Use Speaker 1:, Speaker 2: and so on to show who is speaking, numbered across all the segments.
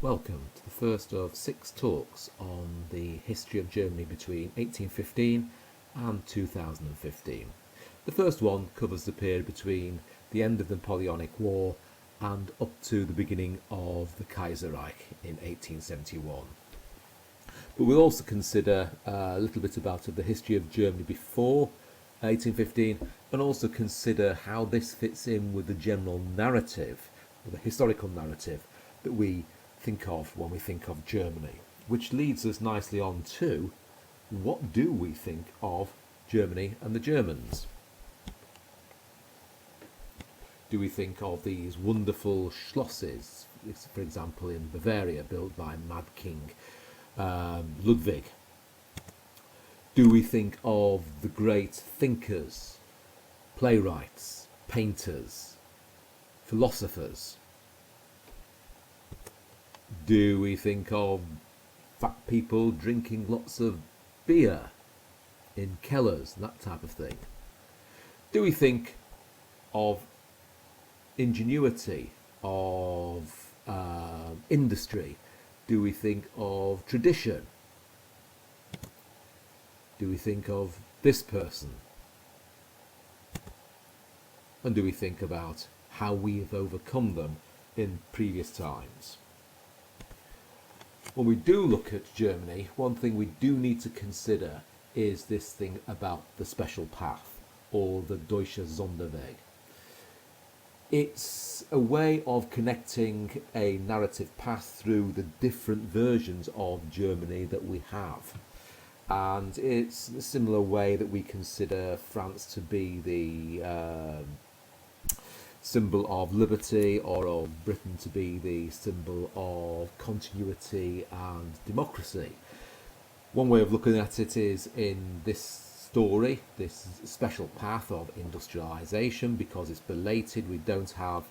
Speaker 1: Welcome to the first of 6 talks on the history of Germany between 1815 and 2015. The first one covers the period between the end of the Napoleonic War and up to the beginning of the Kaiserreich in 1871. But we'll also consider a little bit about the history of Germany before 1815 and also consider how this fits in with the general narrative, or the historical narrative, that we think of when we think of Germany, which leads us nicely on to what do we think of Germany and the Germans? Do we think of these wonderful Schlosses, for example in Bavaria, built by Mad King Ludwig? Do we think of the great thinkers, playwrights, painters, philosophers? Do we think of fat people drinking lots of beer in Kellers and that type of thing? Do we think of ingenuity, of industry? Do we think of tradition? Do we think of this person? And do we think about how we have overcome them in previous times? When we do look at Germany, one thing we do need to consider is this thing about the special path, or the Deutsche Sonderweg. It's a way of connecting a narrative path through the different versions of Germany that we have. And it's a similar way that we consider France to be the symbol of liberty, or of Britain to be the symbol of continuity and democracy. One way of looking at it is in this story, this special path of industrialisation, because it's belated. We don't have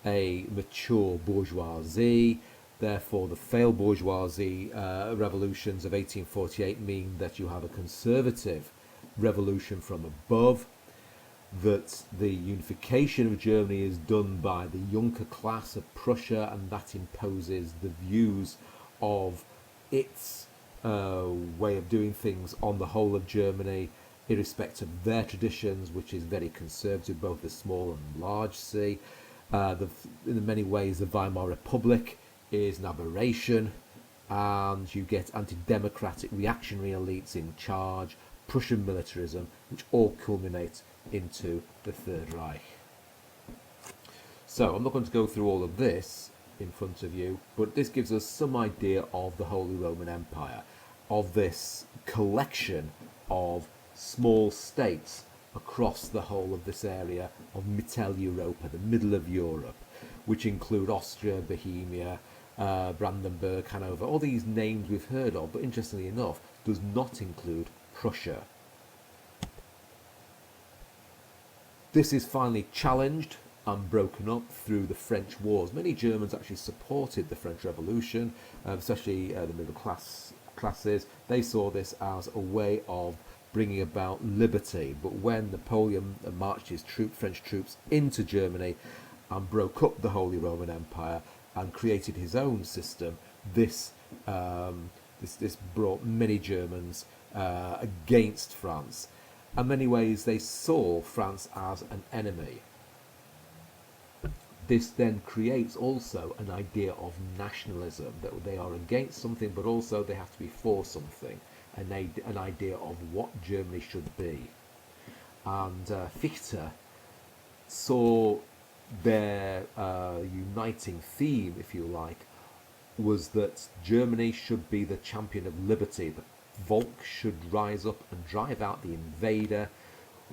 Speaker 1: a mature bourgeoisie. Therefore, the failed bourgeoisie revolutions of 1848 mean that you have a conservative revolution from above, that the unification of Germany is done by the Junker class of Prussia, and that imposes the views of its way of doing things on the whole of Germany, irrespective of their traditions, which is very conservative, both the small and large C. In many ways, the Weimar Republic is an aberration, and you get anti-democratic reactionary elites in charge, Prussian militarism, which all culminate into the Third Reich. So I'm not going to go through all of this in front of you, but this gives us some idea of the Holy Roman Empire, of this collection of small states across the whole of this area of Mitteleuropa, the middle of Europe, which include Austria, Bohemia, Brandenburg, Hanover, all these names we've heard of, but interestingly enough, does not include Prussia. This is finally challenged and broken up through the French wars. Many Germans actually supported the French Revolution, especially the middle classes. They saw this as a way of bringing about liberty. But when Napoleon marched his French troops into Germany and broke up the Holy Roman Empire and created his own system, this brought many Germans against France. In many ways, they saw France as an enemy. This then creates also an idea of nationalism, that they are against something, but also they have to be for something, an idea of what Germany should be. And Fichte saw their uniting theme, if you like, was that Germany should be the champion of liberty. The Volk should rise up and drive out the invader,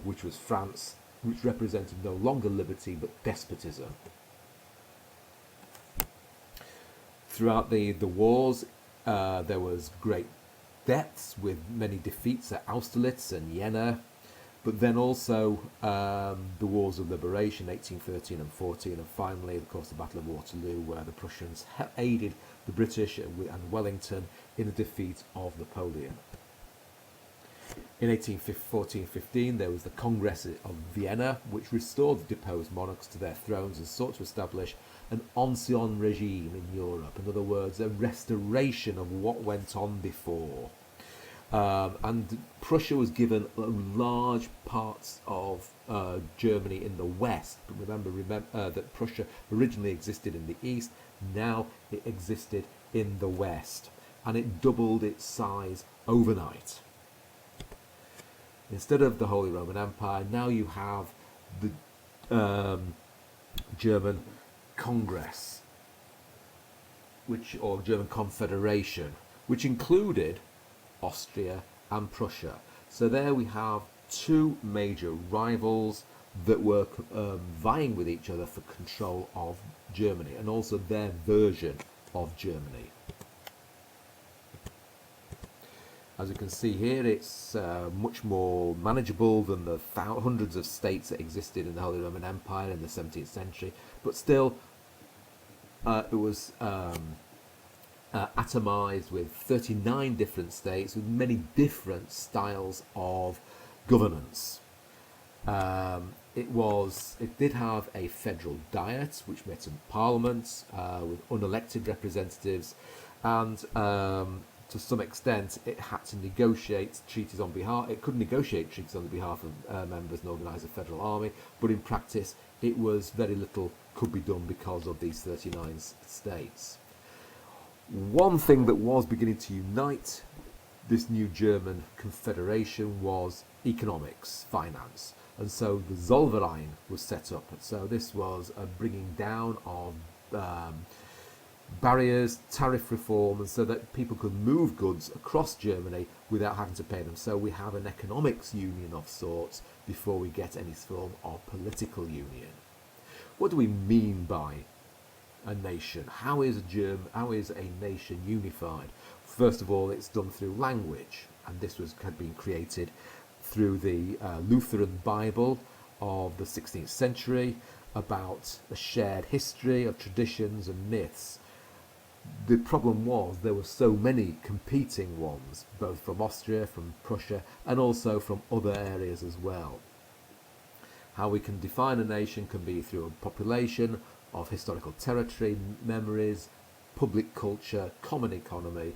Speaker 1: which was France, which represented no longer liberty but despotism. Throughout the wars, there was great deaths, with many defeats at Austerlitz and Jena, but then also the wars of liberation, 1813 and 14, and finally, of course, the Battle of Waterloo, where the Prussians aided the British and Wellington in the defeat of Napoleon. In 1415, there was the Congress of Vienna, which restored the deposed monarchs to their thrones and sought to establish an ancien regime in Europe. In other words, a restoration of what went on before. And Prussia was given large parts of Germany in the west. But remember that Prussia originally existed in the east. Now it existed in the west. And it doubled its size overnight. Instead of the Holy Roman Empire, now you have the German Congress, or German Confederation, which included Austria and Prussia. So there we have two major rivals that were vying with each other for control of Germany, and also their version of Germany. As you can see here, it's much more manageable than the hundreds of states that existed in the Holy Roman Empire in the 17th century, but still it was atomized with 39 different states with many different styles of governance. It did have a federal diet, which met in parliaments with unelected representatives, and to some extent, it had to negotiate treaties on behalf. It could negotiate treaties on behalf of members and organise a federal army, but in practice, it was very little could be done because of these 39 states. One thing that was beginning to unite this new German confederation was economics, finance, and so the Zollverein was set up. So this was a bringing down of barriers, tariff reform, and so that people could move goods across Germany without having to pay them. So we have an economics union of sorts before we get any form of political union. What do we mean by a nation? How is a nation unified? First of all, it's done through language, and this had been created through the Lutheran Bible of the 16th century, about a shared history of traditions and myths. The problem was there were so many competing ones, both from Austria, from Prussia, and also from other areas as well. How we can define a nation can be through a population of historical territory, memories, public culture, common economy,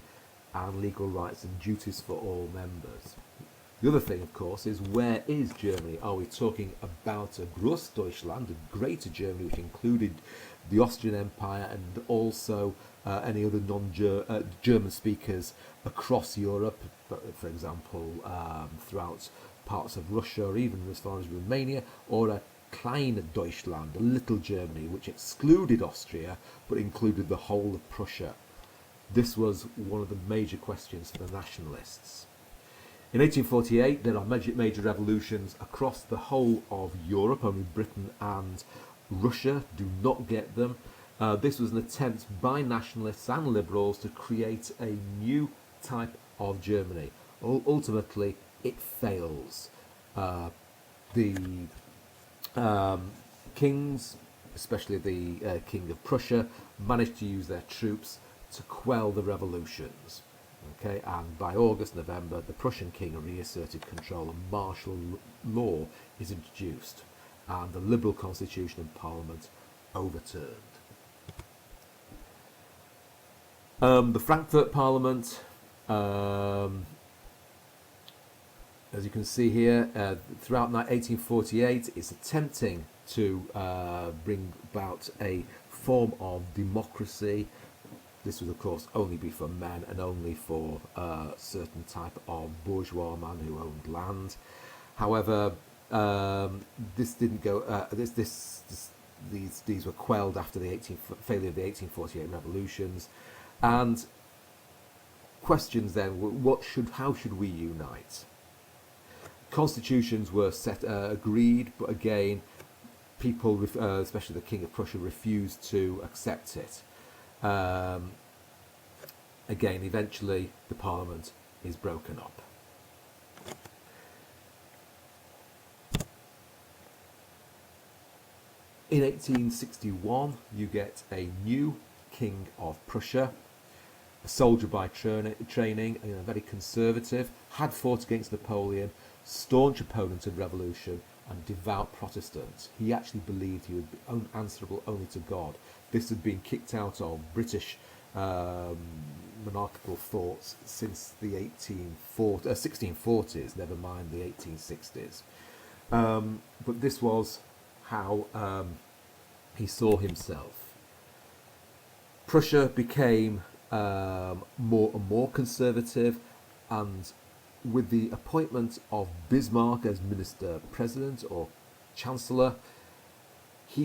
Speaker 1: and legal rights and duties for all members. The other thing, of course, is where is Germany? Are we talking about a Großdeutschland, a greater Germany, which included the Austrian Empire and also any other non-German speakers across Europe, for example, throughout parts of Russia or even as far as Romania, or a Kleine Deutschland, a little Germany, which excluded Austria but included the whole of Prussia? This was one of the major questions for the nationalists. In 1848, there are major revolutions across the whole of Europe. Only Britain and Russia do not get them. This was an attempt by nationalists and liberals to create a new type of Germany. Ultimately, it fails. The kings, especially the King of Prussia, managed to use their troops to quell the revolutions. Okay, and by August, November, the Prussian king reasserted control and martial law is introduced, and the liberal constitution and parliament overturned. The Frankfurt Parliament, as you can see here, throughout 1848, is attempting to bring about a form of democracy. This would, of course, only be for men and only for a certain type of bourgeois man who owned land. However, this didn't go. These were quelled after the failure of the 1848 revolutions, and questions then: how should we unite? Constitutions were agreed, but again, people, especially the King of Prussia, refused to accept it. Again, eventually the parliament is broken up. In 1861, you get a new King of Prussia, a soldier by training, very conservative, had fought against Napoleon, staunch opponent of revolution, and devout Protestant. He actually believed he would be answerable only to God. This had been kicked out of British monarchical thoughts since the 1640s, never mind the 1860s. But this was how he saw himself. Prussia became more and more conservative, and with the appointment of Bismarck as minister president or chancellor,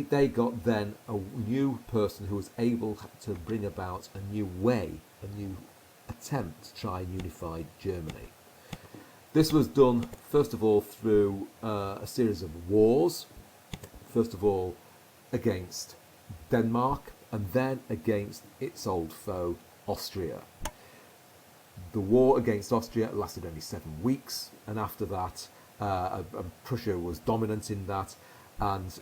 Speaker 1: they got then a new person who was able to bring about a new way, a new attempt to try and unify Germany. This was done, first of all, through a series of wars, first of all against Denmark, and then against its old foe, Austria. The war against Austria lasted only 7 weeks, and after that, Prussia was dominant in that, and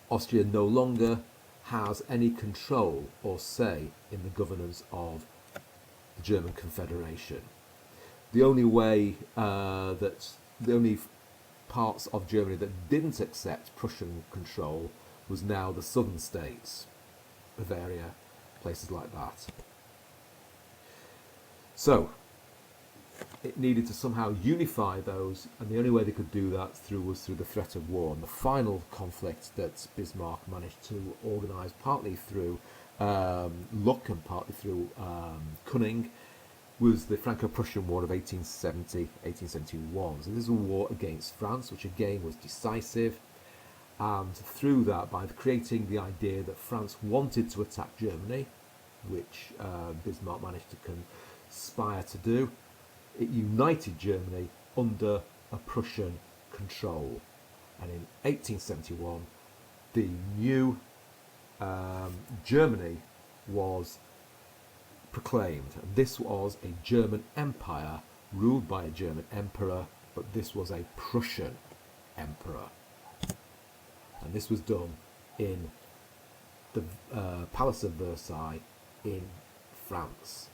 Speaker 1: Austria no longer has any control or say in the governance of the German Confederation. The only way the only parts of Germany that didn't accept Prussian control was now the southern states, Bavaria, places like that. So it needed to somehow unify those, and the only way they could do that was through the threat of war. And the final conflict that Bismarck managed to organise, partly through luck and partly through cunning, was the Franco-Prussian War of 1870-1871. So this is a war against France, which again was decisive. And through that, by creating the idea that France wanted to attack Germany, which Bismarck managed to conspire to do, it united Germany under a Prussian control. And in 1871, the new Germany was proclaimed. And this was a German empire ruled by a German emperor, but this was a Prussian emperor. And this was done in the Palace of Versailles in France.